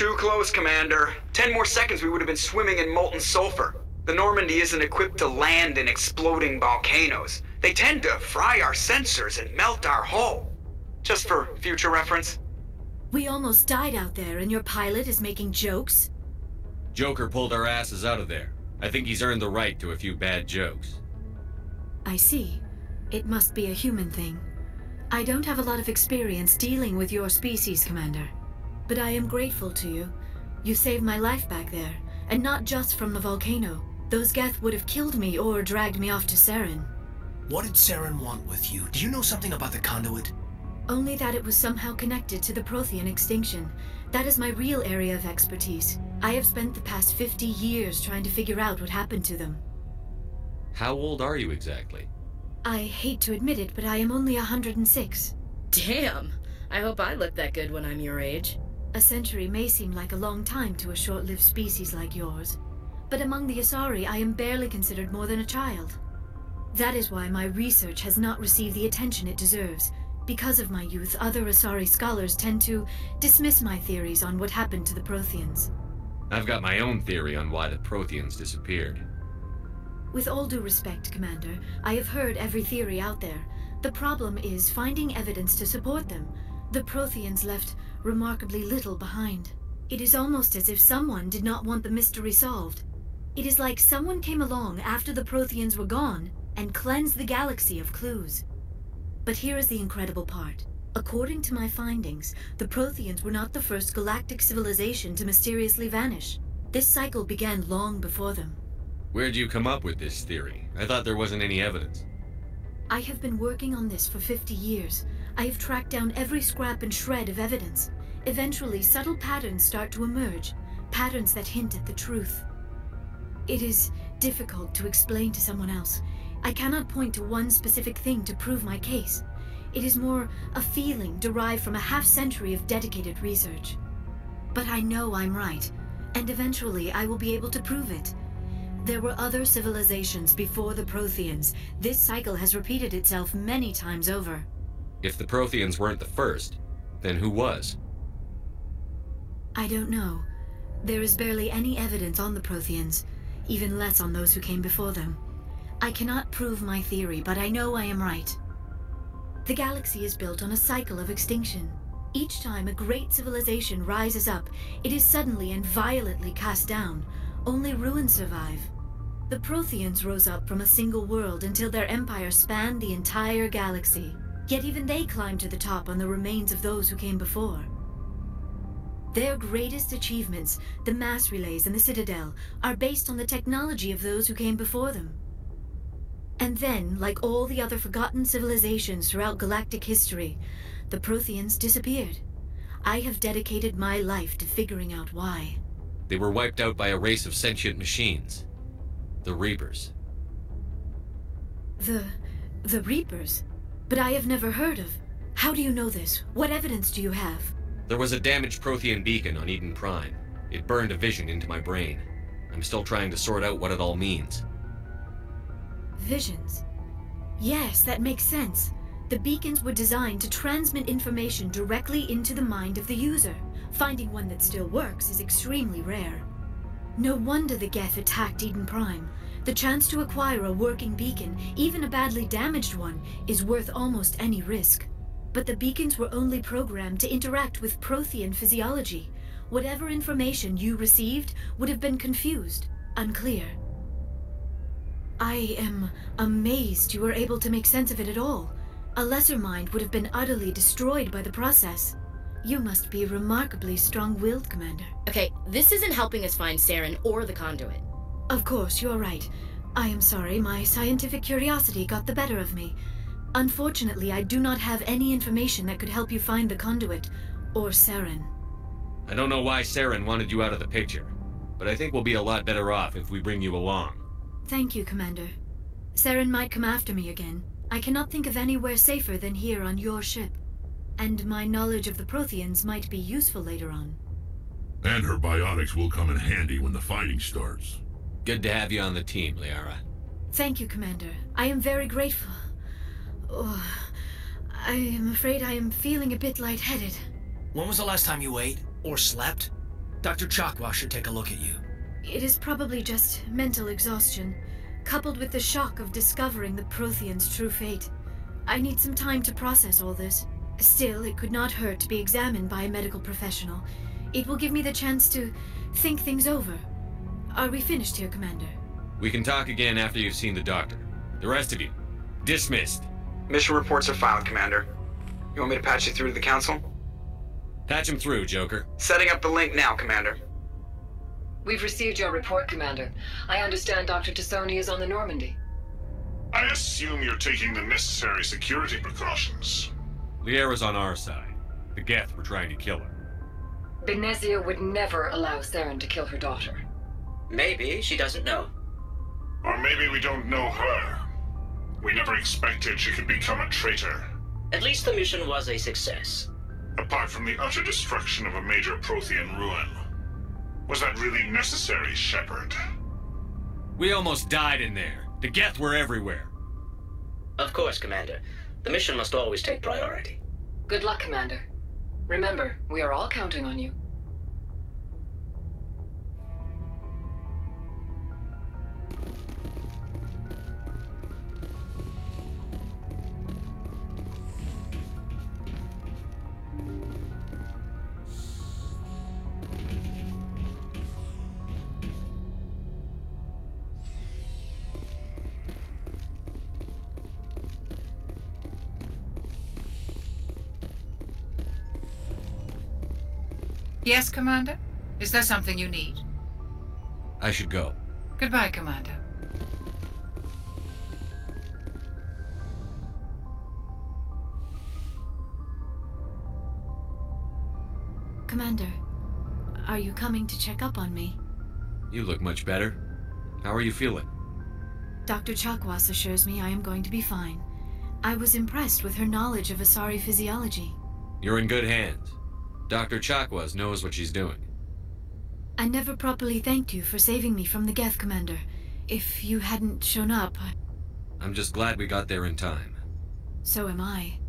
Too close, Commander. 10 more seconds we would have been swimming in molten sulfur. The Normandy isn't equipped to land in exploding volcanoes. They tend to fry our sensors and melt our hull. Just for future reference. We almost died out there and your pilot is making jokes? Joker pulled our asses out of there. I think he's earned the right to a few bad jokes. I see. It must be a human thing. I don't have a lot of experience dealing with your species, Commander. But I am grateful to you. You saved my life back there, and not just from the volcano. Those Geth would have killed me or dragged me off to Saren. What did Saren want with you? Do you know something about the conduit? Only that it was somehow connected to the Prothean extinction. That is my real area of expertise. I have spent the past 50 years trying to figure out what happened to them. How old are you exactly? I hate to admit it, but I am only 106. Damn! I hope I look that good when I'm your age. A century may seem like a long time to a short-lived species like yours, but among the Asari I am barely considered more than a child. That is why my research has not received the attention it deserves. Because of my youth, other Asari scholars tend to dismiss my theories on what happened to the Protheans. I've got my own theory on why the Protheans disappeared. With all due respect, Commander, I have heard every theory out there. The problem is finding evidence to support them. The Protheans left remarkably little behind. It is almost as if someone did not want the mystery solved. It is like someone came along after the Protheans were gone and cleansed the galaxy of clues. But here is the incredible part. According to my findings, the Protheans were not the first galactic civilization to mysteriously vanish. This cycle began long before them. Where'd you come up with this theory? I thought there wasn't any evidence. I have been working on this for 50 years. I have tracked down every scrap and shred of evidence. Eventually, subtle patterns start to emerge, patterns that hint at the truth. It is difficult to explain to someone else. I cannot point to one specific thing to prove my case. It is more a feeling derived from a half-century of dedicated research. But I know I'm right, and eventually I will be able to prove it. There were other civilizations before the Protheans. This cycle has repeated itself many times over. If the Protheans weren't the first, then who was? I don't know. There is barely any evidence on the Protheans, even less on those who came before them. I cannot prove my theory, but I know I am right. The galaxy is built on a cycle of extinction. Each time a great civilization rises up, it is suddenly and violently cast down. Only ruins survive. The Protheans rose up from a single world until their empire spanned the entire galaxy. Yet even they climbed to the top on the remains of those who came before. Their greatest achievements, the mass relays and the Citadel, are based on the technology of those who came before them. And then, like all the other forgotten civilizations throughout galactic history, the Protheans disappeared. I have dedicated my life to figuring out why. They were wiped out by a race of sentient machines. The Reapers. The Reapers? But I have never heard of. How do you know this? What evidence do you have? There was a damaged Prothean beacon on Eden Prime. It burned a vision into my brain. I'm still trying to sort out what it all means. Visions. Yes, that makes sense. The beacons were designed to transmit information directly into the mind of the user. Finding one that still works is extremely rare. No wonder the Geth attacked Eden Prime. The chance to acquire a working beacon, even a badly damaged one, is worth almost any risk. But the beacons were only programmed to interact with Prothean physiology. Whatever information you received would have been confused, unclear. I am amazed you were able to make sense of it at all. A lesser mind would have been utterly destroyed by the process. You must be remarkably strong-willed, Commander. Okay, this isn't helping us find Saren or the conduit. Of course, you're right. I am sorry, my scientific curiosity got the better of me. Unfortunately, I do not have any information that could help you find the conduit, or Saren. I don't know why Saren wanted you out of the picture, but I think we'll be a lot better off if we bring you along. Thank you, Commander. Saren might come after me again. I cannot think of anywhere safer than here on your ship. And my knowledge of the Protheans might be useful later on. And her biotics will come in handy when the fighting starts. Good to have you on the team, Liara. Thank you, Commander. I am very grateful. Oh, I am afraid I am feeling a bit lightheaded. When was the last time you ate? Or slept? Dr. Chakwas should take a look at you. It is probably just mental exhaustion, coupled with the shock of discovering the Protheans' true fate. I need some time to process all this. Still, it could not hurt to be examined by a medical professional. It will give me the chance to think things over. Are we finished here, Commander? We can talk again after you've seen the doctor. The rest of you, dismissed. Mission reports are filed, Commander. You want me to patch you through to the Council? Patch him through, Joker. Setting up the link now, Commander. We've received your report, Commander. I understand Dr. Tassoni is on the Normandy. I assume you're taking the necessary security precautions. Liara's on our side. The Geth were trying to kill her. Benezia would never allow Saren to kill her daughter. Maybe she doesn't know. Or maybe we don't know her. We never expected she could become a traitor. At least the mission was a success. Apart from the utter destruction of a major Prothean ruin. Was that really necessary, Shepard? We almost died in there. The Geth were everywhere. Of course, Commander. The mission must always take priority. Good luck, Commander. Remember, we are all counting on you. Yes, Commander? Is there something you need? I should go. Goodbye, Commander. Commander, are you coming to check up on me? You look much better. How are you feeling? Dr. Chakwas assures me I am going to be fine. I was impressed with her knowledge of Asari physiology. You're in good hands. Dr. Chakwas knows what she's doing. I never properly thanked you for saving me from the Geth, Commander. If you hadn't shown up, I'm just glad we got there in time. So am I.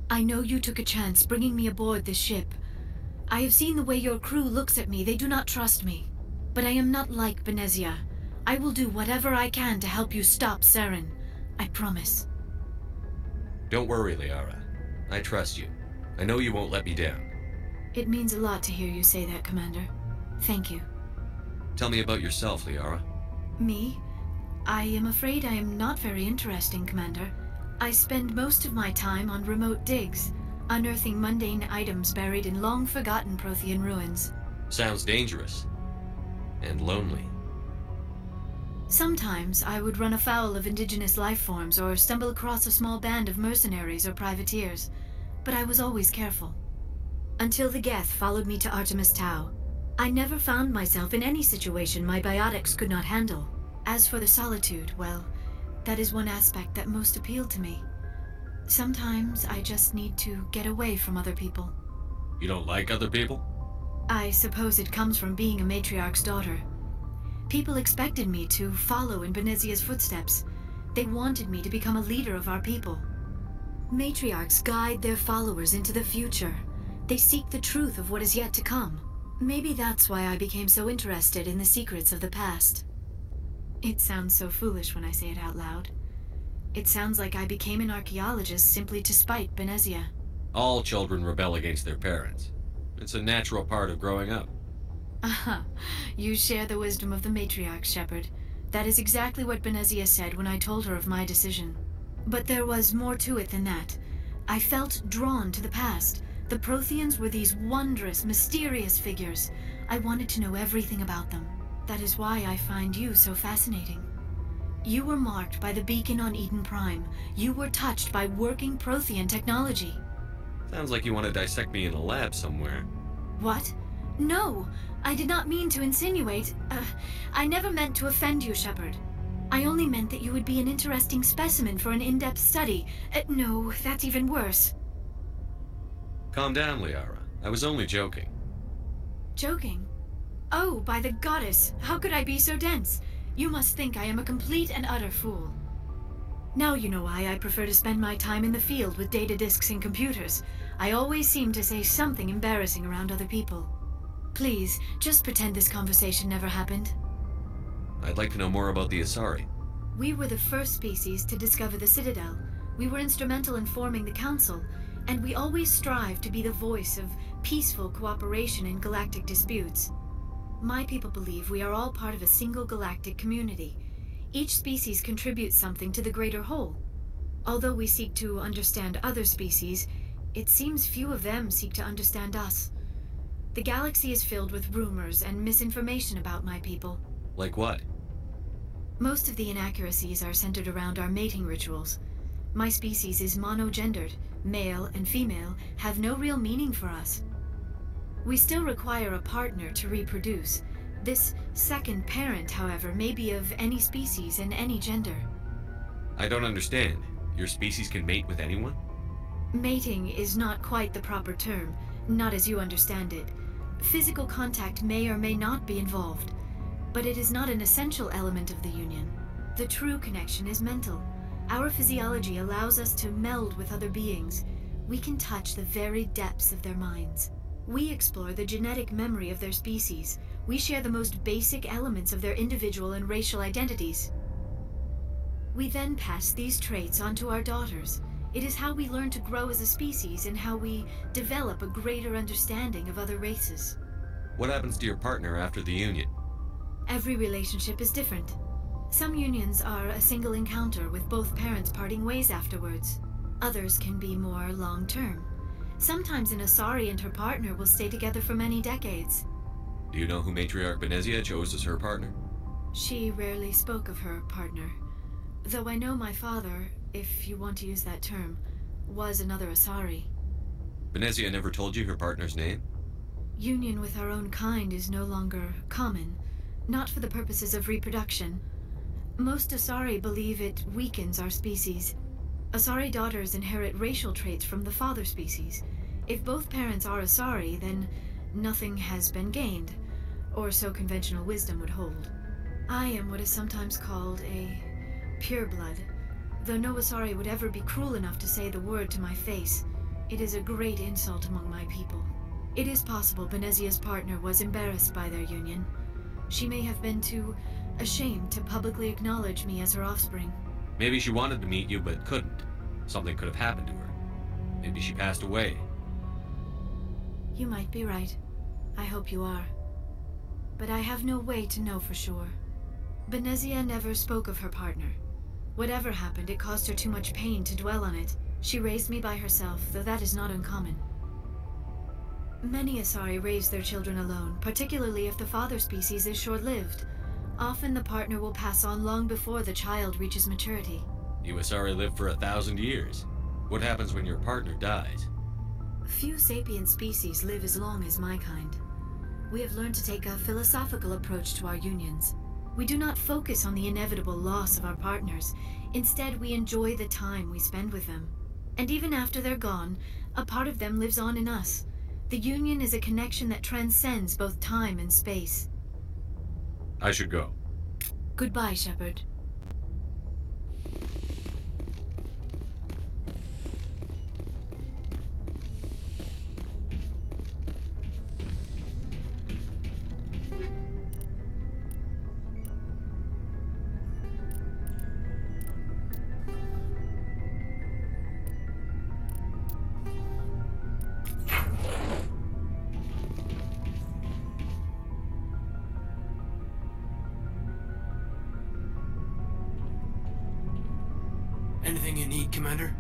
I know you took a chance bringing me aboard this ship. I have seen the way your crew looks at me. They do not trust me. But I am not like Benezia. I will do whatever I can to help you stop Saren. I promise. Don't worry, Liara. I trust you. I know you won't let me down. It means a lot to hear you say that, Commander. Thank you. Tell me about yourself, Liara. Me? I am afraid I am not very interesting, Commander. I spend most of my time on remote digs, unearthing mundane items buried in long-forgotten Prothean ruins. Sounds dangerous. And lonely. Sometimes I would run afoul of indigenous life forms or stumble across a small band of mercenaries or privateers, but I was always careful. Until the Geth followed me to Artemis Tau, I never found myself in any situation my biotics could not handle. As for the solitude, well, that is one aspect that most appealed to me. Sometimes I just need to get away from other people. You don't like other people? I suppose it comes from being a matriarch's daughter. People expected me to follow in Benezia's footsteps. They wanted me to become a leader of our people. Matriarchs guide their followers into the future. They seek the truth of what is yet to come. Maybe that's why I became so interested in the secrets of the past. It sounds so foolish when I say it out loud. It sounds like I became an archaeologist simply to spite Benezia. All children rebel against their parents. It's a natural part of growing up. Aha, you share the wisdom of the matriarch, Shepard. That is exactly what Benezia said when I told her of my decision. But there was more to it than that. I felt drawn to the past. The Protheans were these wondrous, mysterious figures. I wanted to know everything about them. That is why I find you so fascinating. You were marked by the beacon on Eden Prime. You were touched by working Prothean technology. Sounds like you want to dissect me in a lab somewhere. What? No! I did not mean to insinuate. I never meant to offend you, Shepard. I only meant that you would be an interesting specimen for an in-depth study. No, that's even worse. Calm down, Liara. I was only joking. Joking? Oh, by the goddess, how could I be so dense? You must think I am a complete and utter fool. Now you know why I prefer to spend my time in the field with data disks and computers. I always seem to say something embarrassing around other people. Please, just pretend this conversation never happened. I'd like to know more about the Asari. We were the first species to discover the Citadel. We were instrumental in forming the Council, and we always strive to be the voice of peaceful cooperation in galactic disputes. My people believe we are all part of a single galactic community. Each species contributes something to the greater whole. Although we seek to understand other species, it seems few of them seek to understand us. The galaxy is filled with rumors and misinformation about my people. Like what? Most of the inaccuracies are centered around our mating rituals. My species is monogendered. Male and female have no real meaning for us. We still require a partner to reproduce. This second parent, however, may be of any species and any gender. I don't understand. Your species can mate with anyone? Mating is not quite the proper term, not as you understand it. Physical contact may or may not be involved, but it is not an essential element of the union. The true connection is mental. Our physiology allows us to meld with other beings. We can touch the very depths of their minds. We explore the genetic memory of their species. We share the most basic elements of their individual and racial identities. We then pass these traits on to our daughters. It is how we learn to grow as a species and how we develop a greater understanding of other races. What happens to your partner after the union? Every relationship is different. Some unions are a single encounter with both parents parting ways afterwards. Others can be more long-term. Sometimes an Asari and her partner will stay together for many decades. Do you know who Matriarch Benezia chose as her partner? She rarely spoke of her partner. Though I know my father, if you want to use that term, was another Asari. Benezia never told you her partner's name? Union with our own kind is no longer common, not for the purposes of reproduction. Most Asari believe it weakens our species. Asari daughters inherit racial traits from the father species. If both parents are Asari, then nothing has been gained, or so conventional wisdom would hold. I am what is sometimes called a pureblood, though no Asari would ever be cruel enough to say the word to my face. It is a great insult among my people. It is possible Benezia's partner was embarrassed by their union. She may have been too ashamed to publicly acknowledge me as her offspring. Maybe she wanted to meet you but couldn't. Something could have happened to her. Maybe she passed away. You might be right. I hope you are. But I have no way to know for sure. Benezia never spoke of her partner. Whatever happened, it caused her too much pain to dwell on it. She raised me by herself, though that is not uncommon. Many Asari raise their children alone, particularly if the father species is short-lived. Often the partner will pass on long before the child reaches maturity. You Asari live for 1,000 years. What happens when your partner dies? Few sapient species live as long as my kind. We have learned to take a philosophical approach to our unions. We do not focus on the inevitable loss of our partners. Instead, we enjoy the time we spend with them. And even after they're gone, a part of them lives on in us. The union is a connection that transcends both time and space. I should go. Goodbye, Shepard. Anything you need, Commander?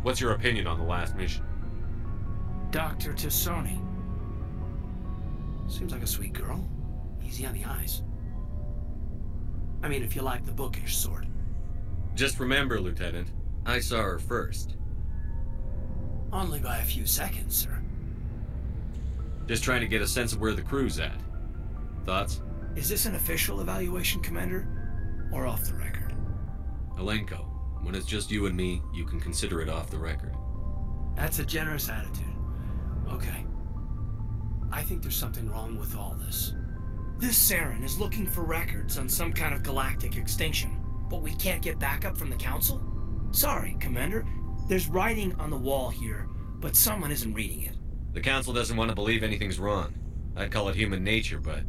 What's your opinion on the last mission? Dr. T'Soni. Seems like a sweet girl. Easy on the eyes. I mean, if you like the bookish sort. Just remember, Lieutenant, I saw her first. Only by a few seconds, sir. Just trying to get a sense of where the crew's at. Thoughts? Is this an official evaluation, Commander? Or off the record? Alenko, when it's just you and me, you can consider it off the record. That's a generous attitude. Okay. I think there's something wrong with all this. This Saren is looking for records on some kind of galactic extinction, but we can't get backup from the Council? Sorry, Commander. There's writing on the wall here, but someone isn't reading it. The Council doesn't want to believe anything's wrong. I'd call it human nature, but...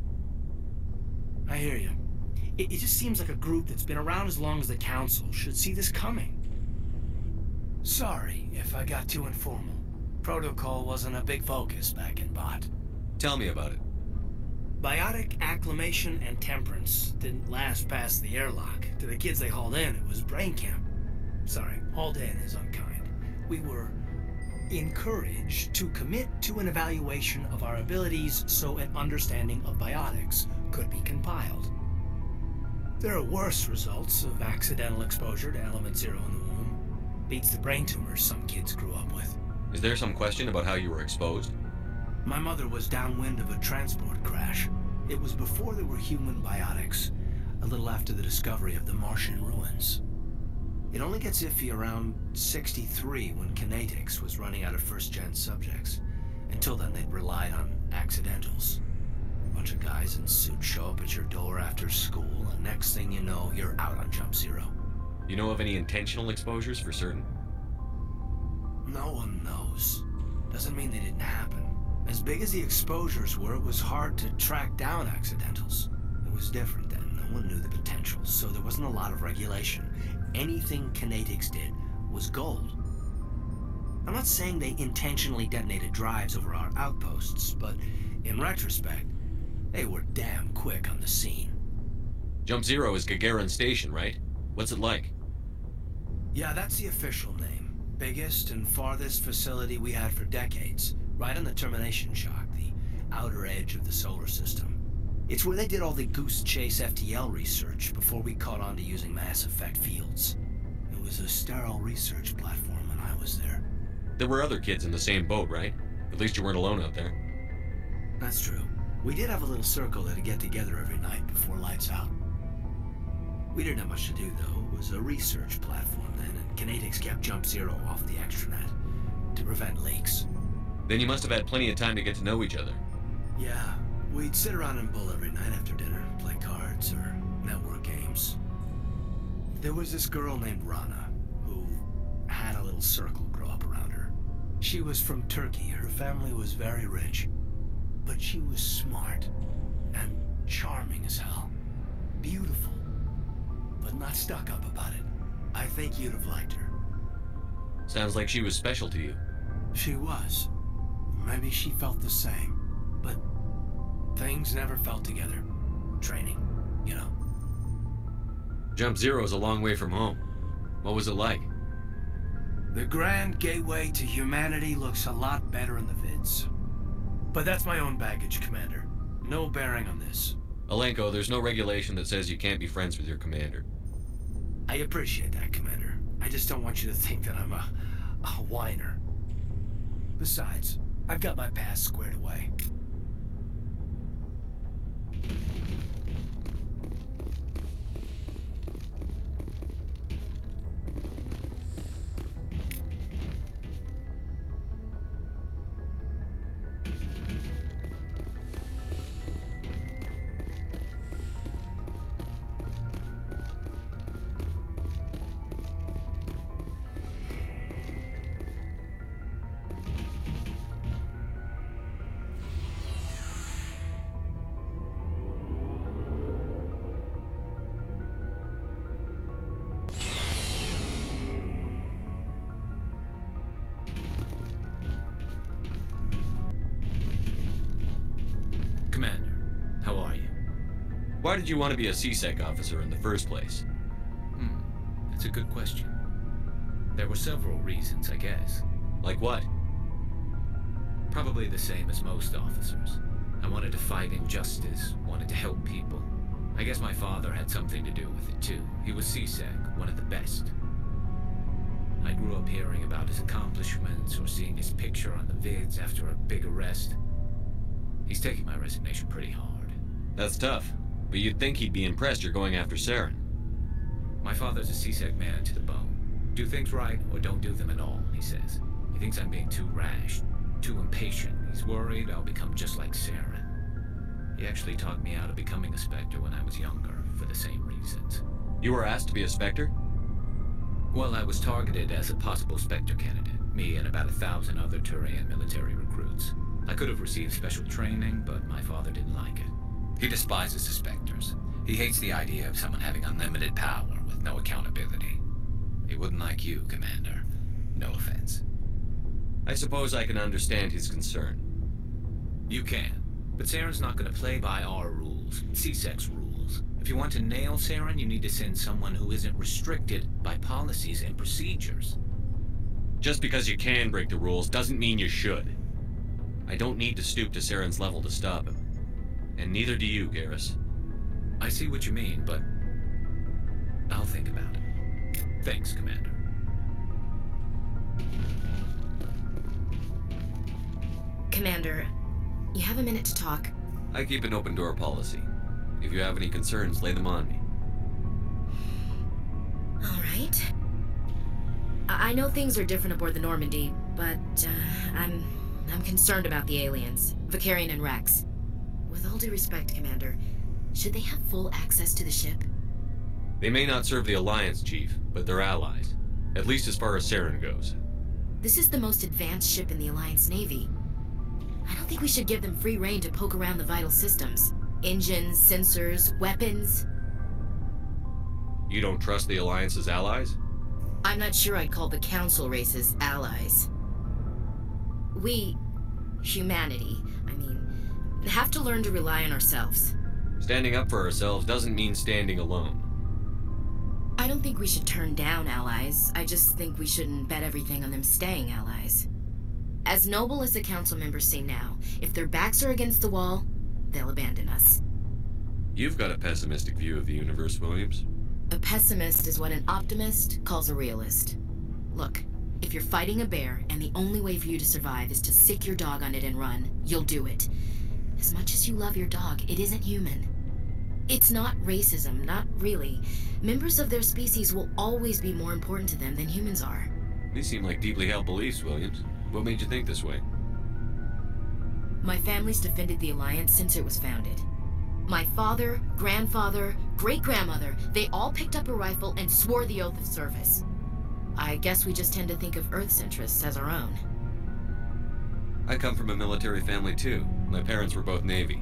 I hear you. It just seems like a group that's been around as long as the Council should see this coming. Sorry if I got too informal. Protocol wasn't a big focus back in Bot. Tell me about it. Biotic acclimation and temperance didn't last past the airlock. To the kids they hauled in, it was brain camp. Sorry, hauled in is unkind. We were encouraged to commit to an evaluation of our abilities so an understanding of biotics could be compiled. There are worse results of accidental exposure to element zero in the womb. Beats the brain tumors some kids grew up with. Is there some question about how you were exposed? My mother was downwind of a transport crash. It was before there were human biotics, a little after the discovery of the Martian ruins. It only gets iffy around 63 when Kinetics was running out of first-gen subjects. Until then, they'd relied on accidentals. A bunch of guys in suits show up at your door after school, and next thing you know, you're out on Jump Zero. You know of any intentional exposures for certain? No one knows. Doesn't mean they didn't happen. As big as the exposures were, it was hard to track down accidentals. It was different then. No one knew the potential, so there wasn't a lot of regulation. Anything Kinetics did was gold. I'm not saying they intentionally detonated drives over our outposts, but in retrospect, they were damn quick on the scene. Jump Zero is Gagarin Station, right? What's it like? Yeah, that's the official name. Biggest and farthest facility we had for decades. Right on the termination shock, the outer edge of the solar system. It's where they did all the Goose Chase FTL research before we caught on to using mass effect fields. It was a sterile research platform when I was there. There were other kids in the same boat, right? At least you weren't alone out there. That's true. We did have a little circle that'd get together every night before lights out. We didn't have much to do, though. It was a research platform then, and Kinetics kept Jump Zero off the extranet to prevent leaks. Then you must have had plenty of time to get to know each other. Yeah, we'd sit around and bull every night after dinner, play cards or network games. There was this girl named Rana, who had a little circle grow up around her. She was from Turkey. Her family was very rich. But she was smart and charming as hell. Beautiful, but not stuck up about it. I think you'd have liked her. Sounds like she was special to you. She was. Maybe she felt the same, but things never felt together. Training, you know. Jump Zero is a long way from home. What was it like? The grand gateway to humanity looks a lot better in the vids. But that's my own baggage, Commander. No bearing on this. Alenko, there's no regulation that says you can't be friends with your commander. I appreciate that, Commander. I just don't want you to think that I'm a whiner. Besides, I've got my past squared away. Why did you want to be a CSEC officer in the first place? That's a good question. There were several reasons, I guess. Like what? Probably the same as most officers. I wanted to fight injustice, wanted to help people. I guess my father had something to do with it too. He was CSEC, one of the best. I grew up hearing about his accomplishments or seeing his picture on the vids after a big arrest. He's taking my resignation pretty hard. That's tough. But you'd think he'd be impressed you're going after Saren. My father's a CSEC man to the bone. Do things right or don't do them at all, he says. He thinks I'm being too rash, too impatient. He's worried I'll become just like Saren. He actually talked me out of becoming a Spectre when I was younger, for the same reasons. You were asked to be a Spectre? Well, I was targeted as a possible Spectre candidate. Me and about 1,000 other Turian military recruits. I could have received special training, but my father didn't like it. He despises the Spectres. He hates the idea of someone having unlimited power with no accountability. He wouldn't like you, Commander. No offense. I suppose I can understand his concern. You can, but Saren's not going to play by our rules, C-Sec's rules. If you want to nail Saren, you need to send someone who isn't restricted by policies and procedures. Just because you can break the rules doesn't mean you should. I don't need to stoop to Saren's level to stop him. And neither do you, Garrus. I see what you mean, but I'll think about it. Thanks, Commander. Commander, you have a minute to talk? I keep an open door policy. If you have any concerns, lay them on me. All right. I know things are different aboard the Normandy, but I'm concerned about the aliens, Vakarian and Rex. With all due respect, Commander, should they have full access to the ship? They may not serve the Alliance, Chief, but they're allies. At least as far as Saren goes. This is the most advanced ship in the Alliance Navy. I don't think we should give them free rein to poke around the vital systems. Engines, sensors, weapons. You don't trust the Alliance's allies? I'm not sure I'd call the Council races allies. We, humanity, have to learn to rely on ourselves. Standing up for ourselves doesn't mean standing alone. I don't think we should turn down allies. I just think we shouldn't bet everything on them staying allies. As noble as the Council members seem now, if their backs are against the wall, they'll abandon us. You've got a pessimistic view of the universe, Williams. A pessimist is what an optimist calls a realist. Look, if you're fighting a bear and the only way for you to survive is to sick your dog on it and run, you'll do it. As much as you love your dog, it isn't human. It's not racism, not really. Members of their species will always be more important to them than humans are. These seem like deeply held beliefs, Williams. What made you think this way? My family's defended the Alliance since it was founded. My father, grandfather, great-grandmother, they all picked up a rifle and swore the oath of service. I guess we just tend to think of Earth's interests as our own. I come from a military family too. My parents were both Navy.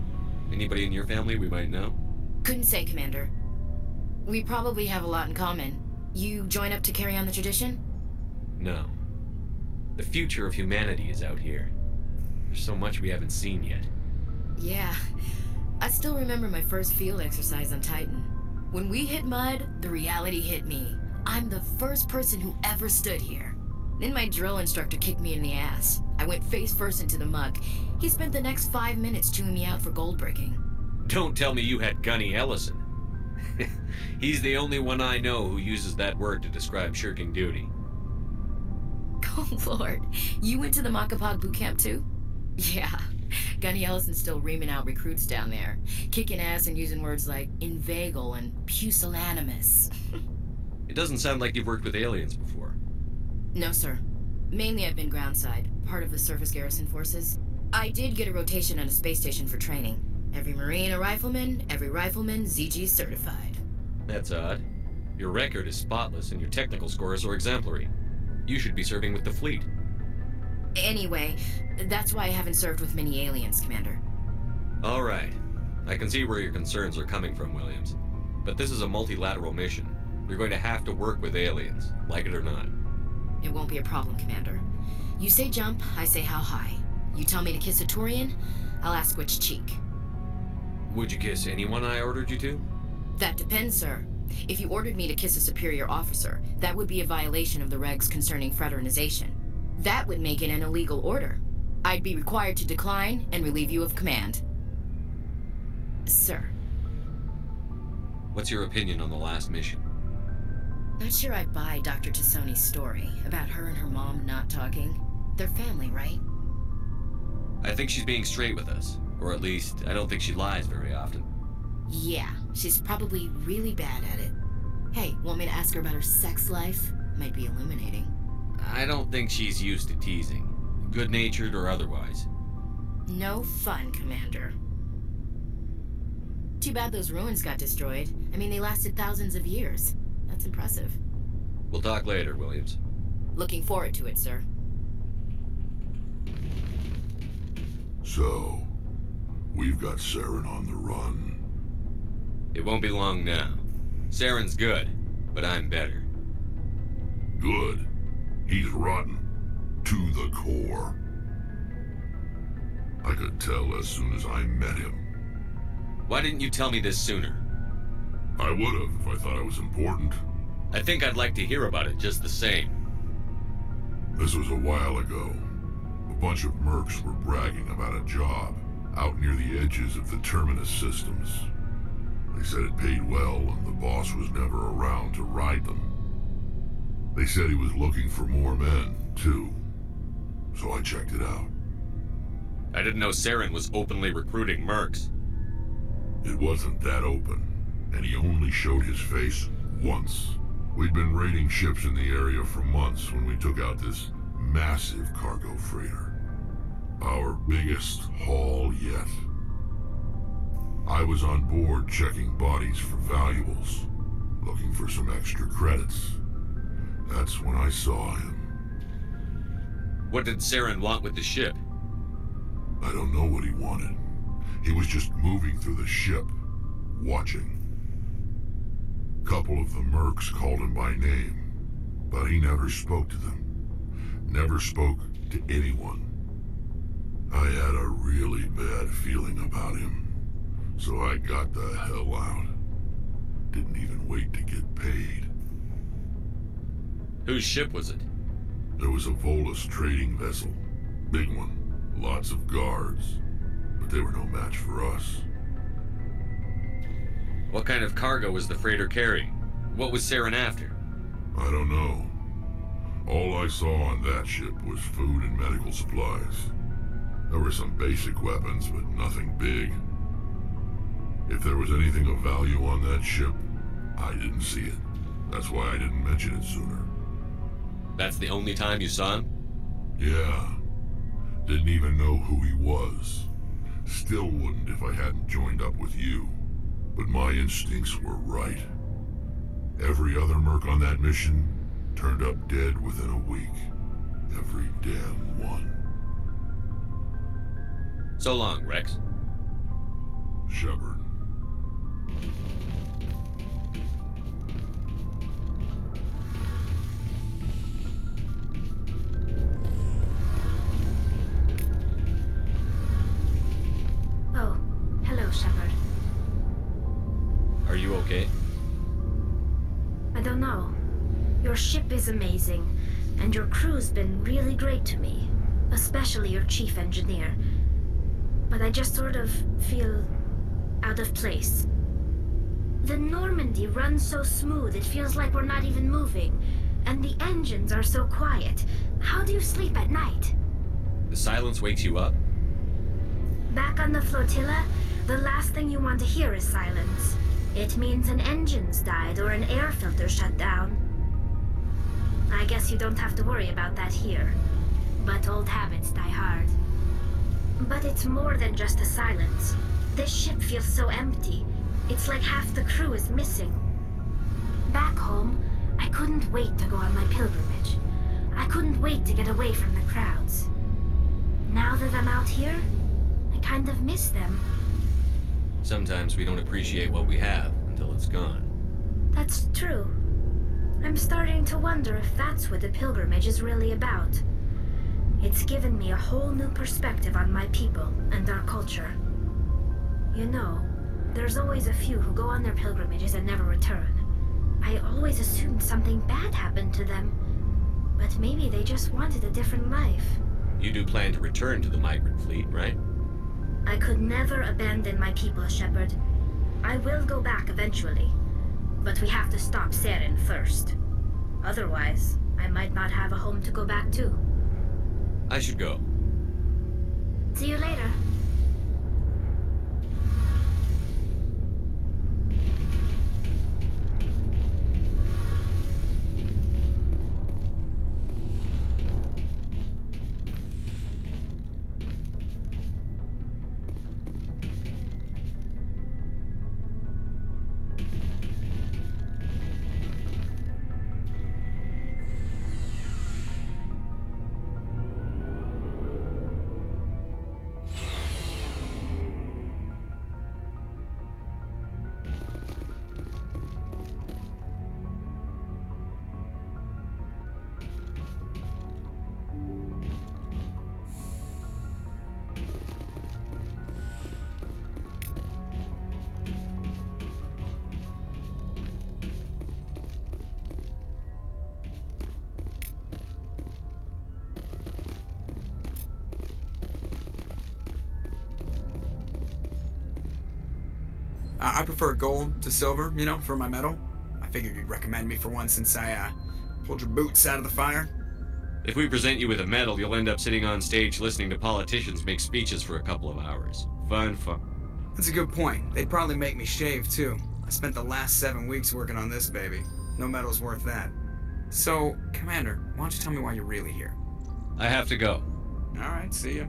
Anybody in your family we might know? Couldn't say, Commander. We probably have a lot in common. You join up to carry on the tradition? No. The future of humanity is out here. There's so much we haven't seen yet. Yeah. I still remember my first field exercise on Titan. When we hit mud, the reality hit me. I'm the first person who ever stood here. Then my drill instructor kicked me in the ass. I went face first into the muck. He spent the next 5 minutes chewing me out for gold breaking. Don't tell me you had Gunny Ellison. He's the only one I know who uses that word to describe shirking duty. Oh, Lord. You went to the Makapog boot camp, too? Yeah. Gunny Ellison's still reaming out recruits down there. Kicking ass and using words like inveigle and pusillanimous. It doesn't sound like you've worked with aliens before. No, sir. Mainly I've been groundside, part of the surface garrison forces. I did get a rotation on a space station for training. Every Marine a rifleman, every rifleman ZG certified. That's odd. Your record is spotless and your technical scores are exemplary. You should be serving with the fleet. Anyway, that's why I haven't served with many aliens, Commander. All right. I can see where your concerns are coming from, Williams. But this is a multilateral mission. You're going to have to work with aliens, like it or not. It won't be a problem, Commander. You say jump, I say how high. You tell me to kiss a Turian, I'll ask which cheek. Would you kiss anyone I ordered you to? That depends, sir. If you ordered me to kiss a superior officer, that would be a violation of the regs concerning fraternization. That would make it an illegal order. I'd be required to decline and relieve you of command. Sir. What's your opinion on the last mission? Not sure I buy Dr. Tassoni's story about her and her mom not talking. They're family, right? I think she's being straight with us. Or at least, I don't think she lies very often. Yeah, she's probably really bad at it. Hey, want me to ask her about her sex life? Might be illuminating. I don't think she's used to teasing. Good-natured or otherwise. No fun, Commander. Too bad those ruins got destroyed. I mean, they lasted thousands of years. That's impressive. We'll talk later, Williams. Looking forward to it, sir. So, we've got Saren on the run. It won't be long now. Saren's good, but I'm better. Good. He's rotten. To the core. I could tell as soon as I met him. Why didn't you tell me this sooner? I would've if I thought it was important. I think I'd like to hear about it just the same. This was a while ago. A bunch of mercs were bragging about a job out near the edges of the Terminus systems. They said it paid well and the boss was never around to ride them. They said he was looking for more men, too. So I checked it out. I didn't know Saren was openly recruiting mercs. It wasn't that open, and he only showed his face once. We'd been raiding ships in the area for months when we took out this massive cargo freighter. Our biggest haul yet. I was on board checking bodies for valuables, looking for some extra credits. That's when I saw him. What did Saren want with the ship? I don't know what he wanted. He was just moving through the ship, watching. Couple of the mercs called him by name, but he never spoke to them. Never spoke to anyone. I had a really bad feeling about him, so I got the hell out. Didn't even wait to get paid. Whose ship was it? There was a Volus trading vessel. Big one. Lots of guards. But they were no match for us. What kind of cargo was the freighter carrying? What was Saren after? I don't know. All I saw on that ship was food and medical supplies. There were some basic weapons, but nothing big. If there was anything of value on that ship, I didn't see it. That's why I didn't mention it sooner. That's the only time you saw him? Yeah. Didn't even know who he was. Still wouldn't if I hadn't joined up with you. But my instincts were right. Every other merc on that mission turned up dead within a week. Every damn one. So long, Rex. Shepard. Oh, hello, Shepard. Are you okay? I don't know. Your ship is amazing, and your crew's been really great to me, especially your chief engineer. But I just sort of feel out of place. The Normandy runs so smooth it feels like we're not even moving, and the engines are so quiet. How do you sleep at night? The silence wakes you up? Back on the flotilla, the last thing you want to hear is silence. It means an engine's died or an air filter shut down. I guess you don't have to worry about that here. But old habits die hard. But it's more than just the silence. This ship feels so empty. It's like half the crew is missing. Back home, I couldn't wait to go on my pilgrimage. I couldn't wait to get away from the crowds. Now that I'm out here, I kind of miss them. Sometimes we don't appreciate what we have until it's gone. That's true. I'm starting to wonder if that's what the pilgrimage is really about. It's given me a whole new perspective on my people and our culture. You know, there's always a few who go on their pilgrimages and never return. I always assumed something bad happened to them, but maybe they just wanted a different life. You do plan to return to the migrant fleet, right? I could never abandon my people, Shepard. I will go back eventually, but we have to stop Saren first. Otherwise, I might not have a home to go back to. I should go. See you later. I prefer gold to silver, for my medal. I figured you'd recommend me for one since I pulled your boots out of the fire. If we present you with a medal, you'll end up sitting on stage listening to politicians make speeches for a couple of hours. Fun. That's a good point. They'd probably make me shave, too. I spent the last 7 weeks working on this baby. No medal's worth that. So, Commander, why don't you tell me why you're really here? I have to go. Alright, see ya.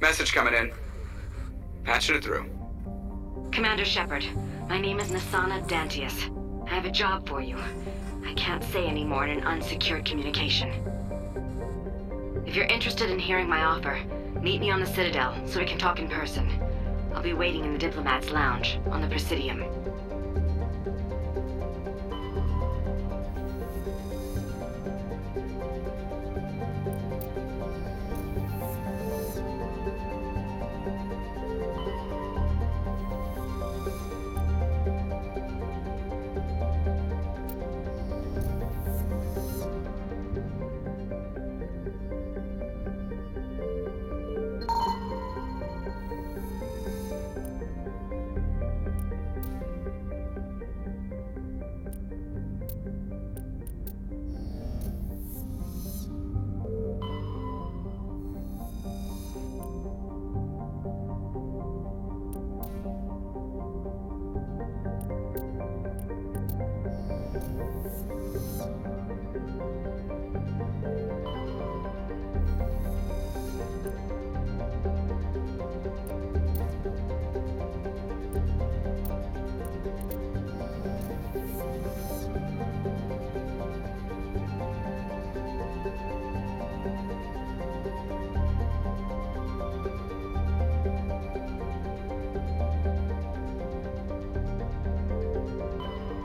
Message coming in. Patching it through. Commander Shepard, my name is Nasana Dantius. I have a job for you. I can't say any more in an unsecured communication. If you're interested in hearing my offer, meet me on the Citadel so we can talk in person. I'll be waiting in the Diplomat's Lounge on the Presidium.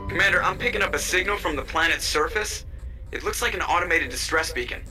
Commander, I'm picking up a signal from the planet's surface. It looks like an automated distress beacon.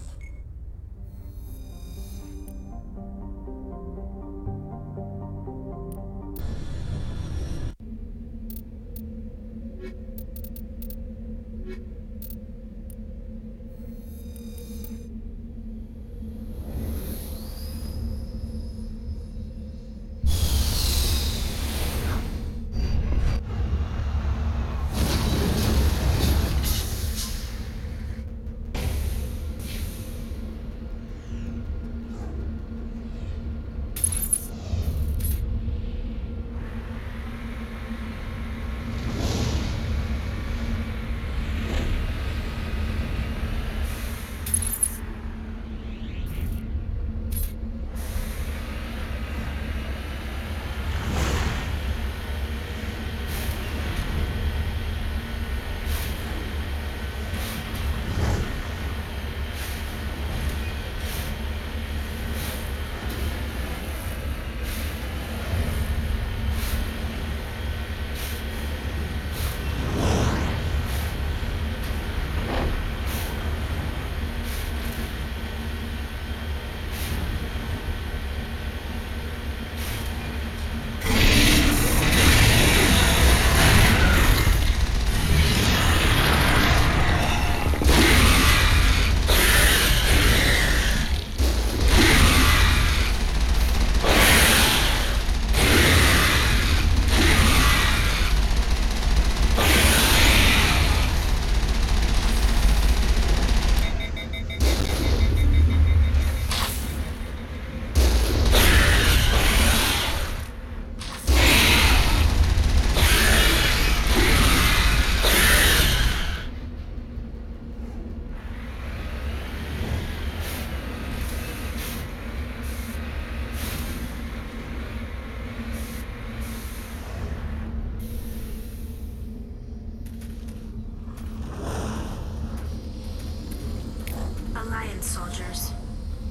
soldiers.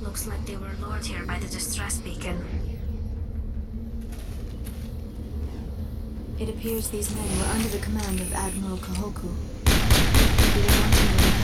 Looks like they were lured here by the distress beacon. It appears these men were under the command of Admiral Kahoku. He was wanting to repel.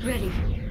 Ready.